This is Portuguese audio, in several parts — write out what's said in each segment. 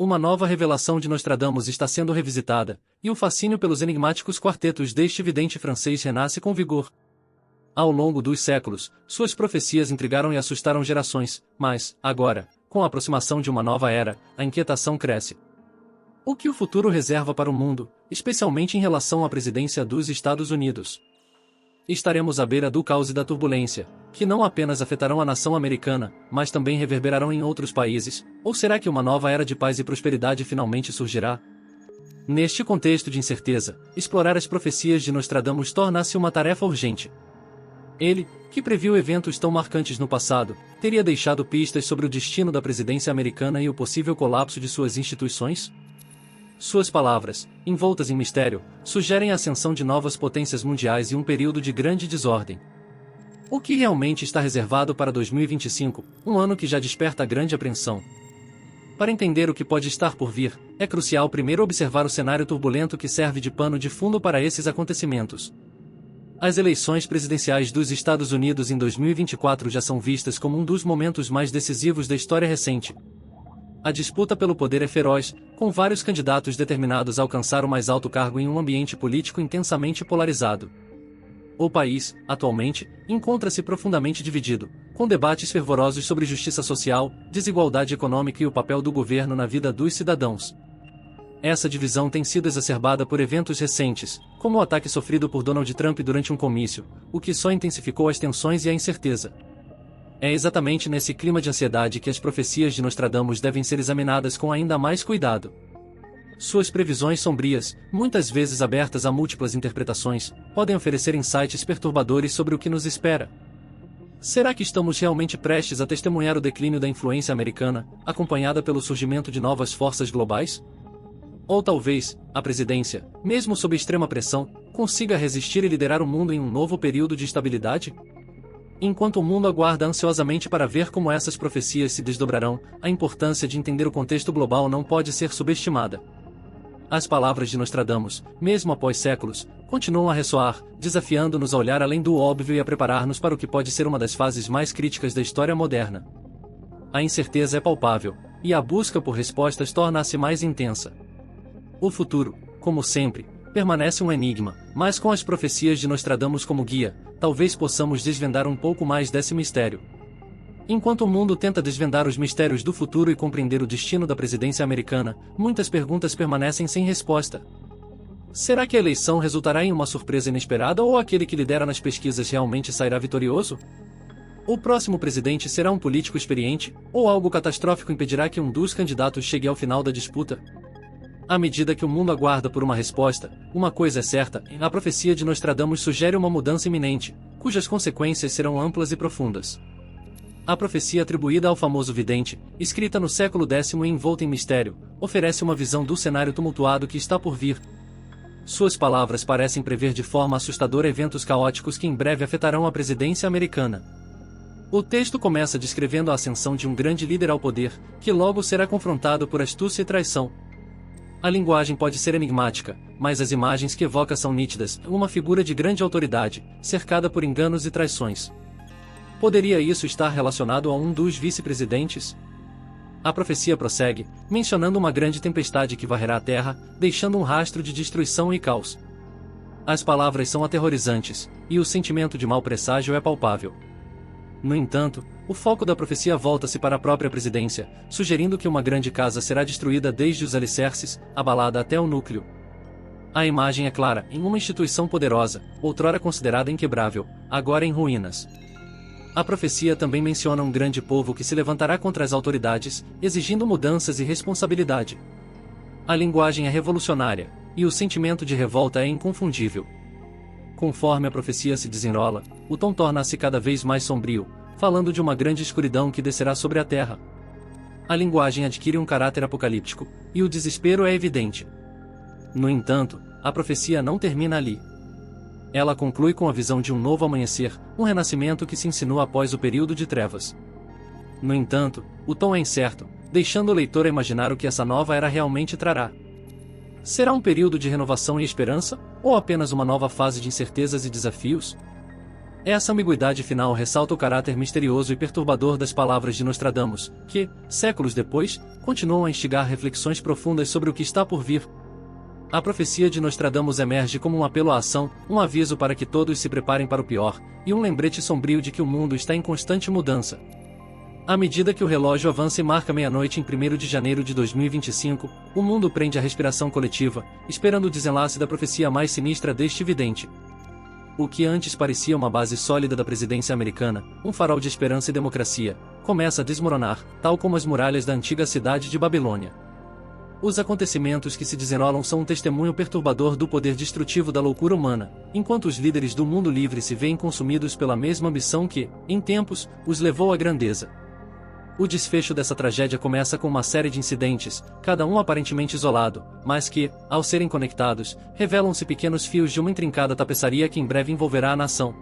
Uma nova revelação de Nostradamus está sendo revisitada, e o fascínio pelos enigmáticos quartetos deste vidente francês renasce com vigor. Ao longo dos séculos, suas profecias intrigaram e assustaram gerações, mas, agora, com a aproximação de uma nova era, a inquietação cresce. O que o futuro reserva para o mundo, especialmente em relação à presidência dos Estados Unidos? Estaremos à beira do caos e da turbulência, que não apenas afetarão a nação americana, mas também reverberarão em outros países, ou será que uma nova era de paz e prosperidade finalmente surgirá? Neste contexto de incerteza, explorar as profecias de Nostradamus torna-se uma tarefa urgente. Ele, que previu eventos tão marcantes no passado, teria deixado pistas sobre o destino da presidência americana e o possível colapso de suas instituições? Suas palavras, envoltas em mistério, sugerem a ascensão de novas potências mundiais e um período de grande desordem. O que realmente está reservado para 2025, um ano que já desperta grande apreensão? Para entender o que pode estar por vir, é crucial primeiro observar o cenário turbulento que serve de pano de fundo para esses acontecimentos. As eleições presidenciais dos Estados Unidos em 2024 já são vistas como um dos momentos mais decisivos da história recente. A disputa pelo poder é feroz, com vários candidatos determinados a alcançar o mais alto cargo em um ambiente político intensamente polarizado. O país, atualmente, encontra-se profundamente dividido, com debates fervorosos sobre justiça social, desigualdade econômica e o papel do governo na vida dos cidadãos. Essa divisão tem sido exacerbada por eventos recentes, como o ataque sofrido por Donald Trump durante um comício, o que só intensificou as tensões e a incerteza. É exatamente nesse clima de ansiedade que as profecias de Nostradamus devem ser examinadas com ainda mais cuidado. Suas previsões sombrias, muitas vezes abertas a múltiplas interpretações, podem oferecer insights perturbadores sobre o que nos espera. Será que estamos realmente prestes a testemunhar o declínio da influência americana, acompanhada pelo surgimento de novas forças globais? Ou talvez, a presidência, mesmo sob extrema pressão, consiga resistir e liderar o mundo em um novo período de estabilidade? Enquanto o mundo aguarda ansiosamente para ver como essas profecias se desdobrarão, a importância de entender o contexto global não pode ser subestimada. As palavras de Nostradamus, mesmo após séculos, continuam a ressoar, desafiando-nos a olhar além do óbvio e a preparar-nos para o que pode ser uma das fases mais críticas da história moderna. A incerteza é palpável, e a busca por respostas torna-se mais intensa. O futuro, como sempre, permanece um enigma, mas com as profecias de Nostradamus como guia, talvez possamos desvendar um pouco mais desse mistério. Enquanto o mundo tenta desvendar os mistérios do futuro e compreender o destino da presidência americana, muitas perguntas permanecem sem resposta. Será que a eleição resultará em uma surpresa inesperada ou aquele que lidera nas pesquisas realmente sairá vitorioso? O próximo presidente será um político experiente, ou algo catastrófico impedirá que um dos candidatos chegue ao final da disputa? À medida que o mundo aguarda por uma resposta, uma coisa é certa, a profecia de Nostradamus sugere uma mudança iminente, cujas consequências serão amplas e profundas. A profecia atribuída ao famoso vidente, escrita no século X e envolta em mistério, oferece uma visão do cenário tumultuado que está por vir. Suas palavras parecem prever de forma assustadora eventos caóticos que em breve afetarão a presidência americana. O texto começa descrevendo a ascensão de um grande líder ao poder, que logo será confrontado por astúcia e traição. A linguagem pode ser enigmática, mas as imagens que evoca são nítidas, uma figura de grande autoridade, cercada por enganos e traições. Poderia isso estar relacionado a um dos vice-presidentes? A profecia prossegue, mencionando uma grande tempestade que varrerá a Terra, deixando um rastro de destruição e caos. As palavras são aterrorizantes, e o sentimento de mau presságio é palpável. No entanto, o foco da profecia volta-se para a própria presidência, sugerindo que uma grande casa será destruída desde os alicerces, abalada até o núcleo. A imagem é clara, em uma instituição poderosa, outrora considerada inquebrável, agora em ruínas. A profecia também menciona um grande povo que se levantará contra as autoridades, exigindo mudanças e responsabilidade. A linguagem é revolucionária, e o sentimento de revolta é inconfundível. Conforme a profecia se desenrola, o tom torna-se cada vez mais sombrio, falando de uma grande escuridão que descerá sobre a terra. A linguagem adquire um caráter apocalíptico, e o desespero é evidente. No entanto, a profecia não termina ali. Ela conclui com a visão de um novo amanhecer, um renascimento que se insinua após o período de trevas. No entanto, o tom é incerto, deixando o leitor a imaginar o que essa nova era realmente trará. Será um período de renovação e esperança, ou apenas uma nova fase de incertezas e desafios? Essa ambiguidade final ressalta o caráter misterioso e perturbador das palavras de Nostradamus, que, séculos depois, continuam a instigar reflexões profundas sobre o que está por vir. A profecia de Nostradamus emerge como um apelo à ação, um aviso para que todos se preparem para o pior, e um lembrete sombrio de que o mundo está em constante mudança. À medida que o relógio avança e marca meia-noite em 1º de janeiro de 2025, o mundo prende a respiração coletiva, esperando o desenlace da profecia mais sinistra deste vidente. O que antes parecia uma base sólida da presidência americana, um farol de esperança e democracia, começa a desmoronar, tal como as muralhas da antiga cidade de Babilônia. Os acontecimentos que se desenrolam são um testemunho perturbador do poder destrutivo da loucura humana, enquanto os líderes do mundo livre se veem consumidos pela mesma ambição que, em tempos, os levou à grandeza. O desfecho dessa tragédia começa com uma série de incidentes, cada um aparentemente isolado, mas que, ao serem conectados, revelam-se pequenos fios de uma intrincada tapeçaria que em breve envolverá a nação.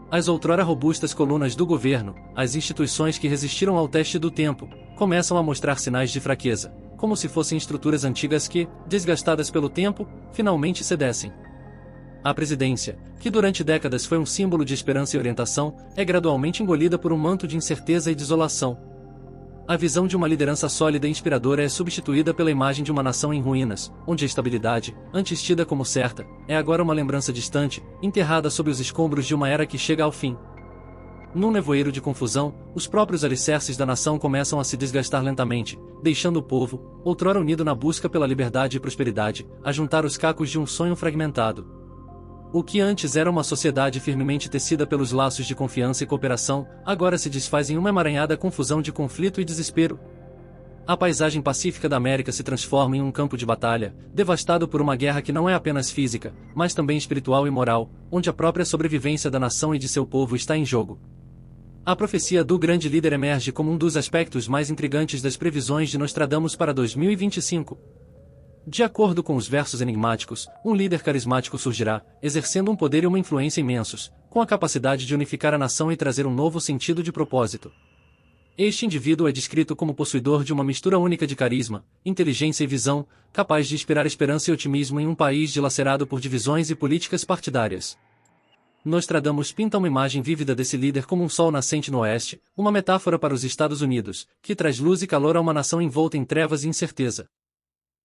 As outrora robustas colunas do governo, as instituições que resistiram ao teste do tempo, começam a mostrar sinais de fraqueza, como se fossem estruturas antigas que, desgastadas pelo tempo, finalmente cedessem. A presidência, que durante décadas foi um símbolo de esperança e orientação, é gradualmente engolida por um manto de incerteza e desolação. A visão de uma liderança sólida e inspiradora é substituída pela imagem de uma nação em ruínas, onde a estabilidade, antes tida como certa, é agora uma lembrança distante, enterrada sob os escombros de uma era que chega ao fim. Num nevoeiro de confusão, os próprios alicerces da nação começam a se desgastar lentamente, deixando o povo, outrora unido na busca pela liberdade e prosperidade, a juntar os cacos de um sonho fragmentado. O que antes era uma sociedade firmemente tecida pelos laços de confiança e cooperação, agora se desfaz em uma emaranhada confusão de conflito e desespero. A paisagem pacífica da América se transforma em um campo de batalha, devastado por uma guerra que não é apenas física, mas também espiritual e moral, onde a própria sobrevivência da nação e de seu povo está em jogo. A profecia do grande líder emerge como um dos aspectos mais intrigantes das previsões de Nostradamus para 2025. De acordo com os versos enigmáticos, um líder carismático surgirá, exercendo um poder e uma influência imensos, com a capacidade de unificar a nação e trazer um novo sentido de propósito. Este indivíduo é descrito como possuidor de uma mistura única de carisma, inteligência e visão, capaz de inspirar esperança e otimismo em um país dilacerado por divisões e políticas partidárias. Nostradamus pinta uma imagem vívida desse líder como um sol nascente no oeste, uma metáfora para os Estados Unidos, que traz luz e calor a uma nação envolta em trevas e incerteza.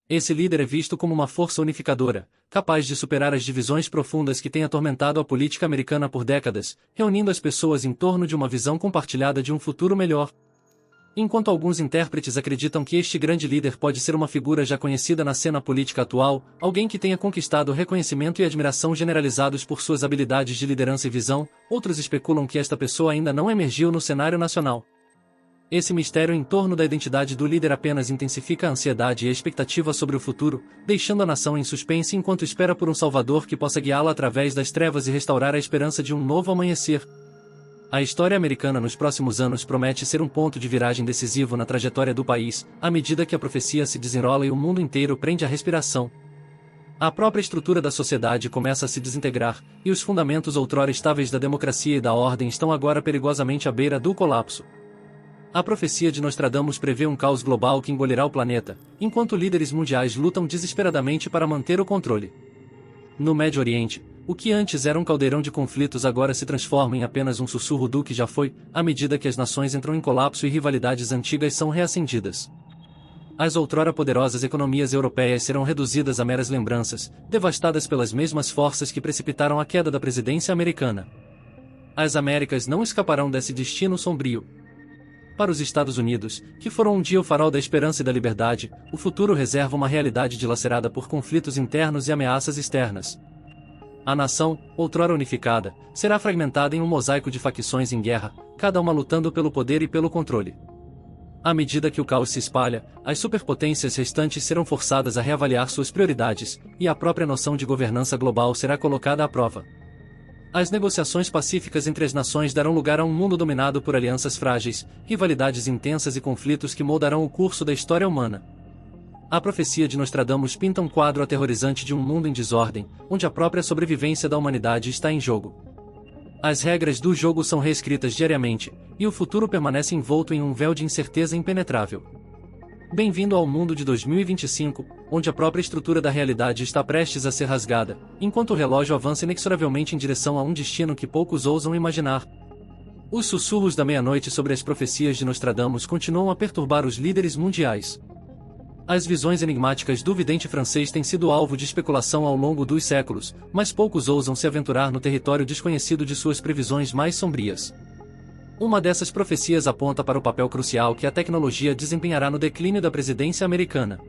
Esse líder é visto como uma força unificadora, capaz de superar as divisões profundas que têm atormentado a política americana por décadas, reunindo as pessoas em torno de uma visão compartilhada de um futuro melhor. Enquanto alguns intérpretes acreditam que este grande líder pode ser uma figura já conhecida na cena política atual, alguém que tenha conquistado reconhecimento e admiração generalizados por suas habilidades de liderança e visão, outros especulam que esta pessoa ainda não emergiu no cenário nacional. Esse mistério em torno da identidade do líder apenas intensifica a ansiedade e a expectativa sobre o futuro, deixando a nação em suspense enquanto espera por um salvador que possa guiá-la através das trevas e restaurar a esperança de um novo amanhecer. A história americana nos próximos anos promete ser um ponto de viragem decisivo na trajetória do país, à medida que a profecia se desenrola e o mundo inteiro prende a respiração. A própria estrutura da sociedade começa a se desintegrar, e os fundamentos outrora estáveis da democracia e da ordem estão agora perigosamente à beira do colapso. A profecia de Nostradamus prevê um caos global que engolirá o planeta, enquanto líderes mundiais lutam desesperadamente para manter o controle. No Médio Oriente, o que antes era um caldeirão de conflitos agora se transforma em apenas um sussurro do que já foi, à medida que as nações entram em colapso e rivalidades antigas são reacendidas. As outrora poderosas economias europeias serão reduzidas a meras lembranças, devastadas pelas mesmas forças que precipitaram a queda da presidência americana. As Américas não escaparão desse destino sombrio. Para os Estados Unidos, que foram um dia o farol da esperança e da liberdade, o futuro reserva uma realidade dilacerada por conflitos internos e ameaças externas. A nação, outrora unificada, será fragmentada em um mosaico de facções em guerra, cada uma lutando pelo poder e pelo controle. À medida que o caos se espalha, as superpotências restantes serão forçadas a reavaliar suas prioridades, e a própria noção de governança global será colocada à prova. As negociações pacíficas entre as nações darão lugar a um mundo dominado por alianças frágeis, rivalidades intensas e conflitos que moldarão o curso da história humana. A profecia de Nostradamus pinta um quadro aterrorizante de um mundo em desordem, onde a própria sobrevivência da humanidade está em jogo. As regras do jogo são reescritas diariamente, e o futuro permanece envolto em um véu de incerteza impenetrável. Bem-vindo ao mundo de 2025, onde a própria estrutura da realidade está prestes a ser rasgada, enquanto o relógio avança inexoravelmente em direção a um destino que poucos ousam imaginar. Os sussurros da meia-noite sobre as profecias de Nostradamus continuam a perturbar os líderes mundiais. As visões enigmáticas do vidente francês têm sido alvo de especulação ao longo dos séculos, mas poucos ousam se aventurar no território desconhecido de suas previsões mais sombrias. Uma dessas profecias aponta para o papel crucial que a tecnologia desempenhará no declínio da presidência americana.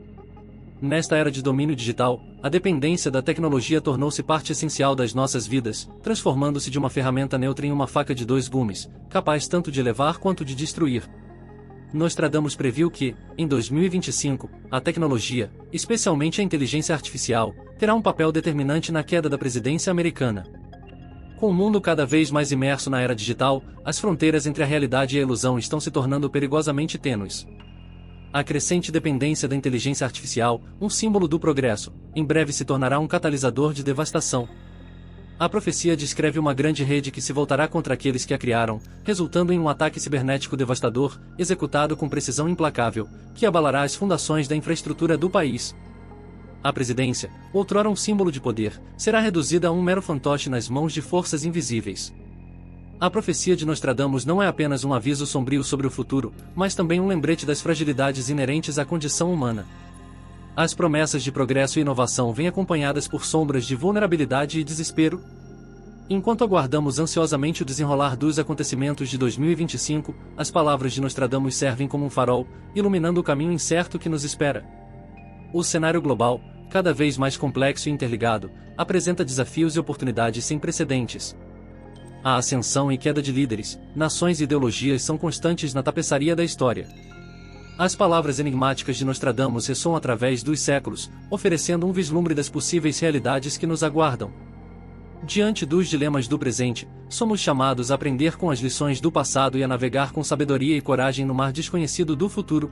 Nesta era de domínio digital, a dependência da tecnologia tornou-se parte essencial das nossas vidas, transformando-se de uma ferramenta neutra em uma faca de dois gumes, capaz tanto de elevar quanto de destruir. Nostradamus previu que, em 2025, a tecnologia, especialmente a inteligência artificial, terá um papel determinante na queda da presidência americana. Com o mundo cada vez mais imerso na era digital, as fronteiras entre a realidade e a ilusão estão se tornando perigosamente tênues. A crescente dependência da inteligência artificial, um símbolo do progresso, em breve se tornará um catalisador de devastação. A profecia descreve uma grande rede que se voltará contra aqueles que a criaram, resultando em um ataque cibernético devastador, executado com precisão implacável, que abalará as fundações da infraestrutura do país. A presidência, outrora um símbolo de poder, será reduzida a um mero fantoche nas mãos de forças invisíveis. A profecia de Nostradamus não é apenas um aviso sombrio sobre o futuro, mas também um lembrete das fragilidades inerentes à condição humana. As promessas de progresso e inovação vêm acompanhadas por sombras de vulnerabilidade e desespero. Enquanto aguardamos ansiosamente o desenrolar dos acontecimentos de 2025, as palavras de Nostradamus servem como um farol, iluminando o caminho incerto que nos espera. O cenário global, cada vez mais complexo e interligado, apresenta desafios e oportunidades sem precedentes. A ascensão e queda de líderes, nações e ideologias são constantes na tapeçaria da história. As palavras enigmáticas de Nostradamus ressoam através dos séculos, oferecendo um vislumbre das possíveis realidades que nos aguardam. Diante dos dilemas do presente, somos chamados a aprender com as lições do passado e a navegar com sabedoria e coragem no mar desconhecido do futuro.